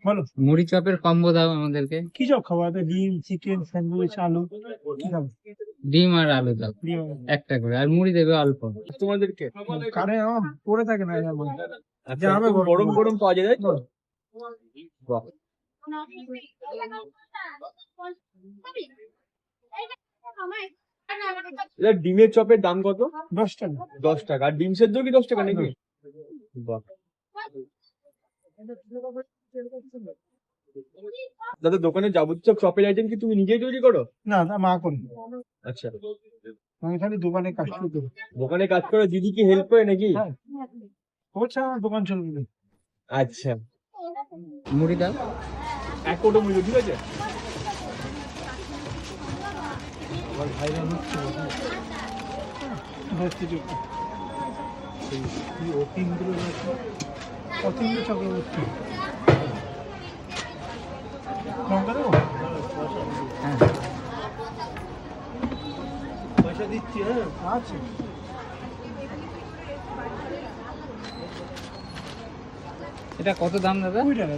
বলো মুড়ি চপের কম্বো দাও আমাদেরকে। কি সব খাবো? ডিম, চিকেন, স্যান্ডউইচ, আলু, কি খাবো? ডিম আর আলু দাও ডিম একটা করে, আর মুড়ি দেবে অল্প। তোমাদেরকে কারে পড়ে থাকে না এরকম। আচ্ছা, গরম গরম পাওয়া যায়, তাই তো? বাহ। এটা ডিমের চপের দাম কত? 10 টাকা। 10 টাকা। আর ডিম সেদ্ধ কি 10 টাকা নাকি? বাহ। দাদা, দোকানে যাবতীয় চপের আইটেম কি তুমি নিজেই তৈরি করো? না না, মা করে। আচ্ছা, আমি খালি দোকানে কাজ করি। দোকানে কাজ করে দিদি কি হেল্প করে নাকি? হ্যাঁ, ও ছাড়া দোকান চলবে না। আচ্ছা, মুড়ি দাও। এক কোটো মুড়ি, ঠিক আছে? আমার ভাইরা হচ্ছে ভর্তি চোখে অতীন্দ্র চক্রবর্তী। লঙ্কা দেবো? হ্যাঁ, পয়সা দিচ্ছি। হ্যাঁ আছে। এটা কত দাম দাদা? 20 টাকা।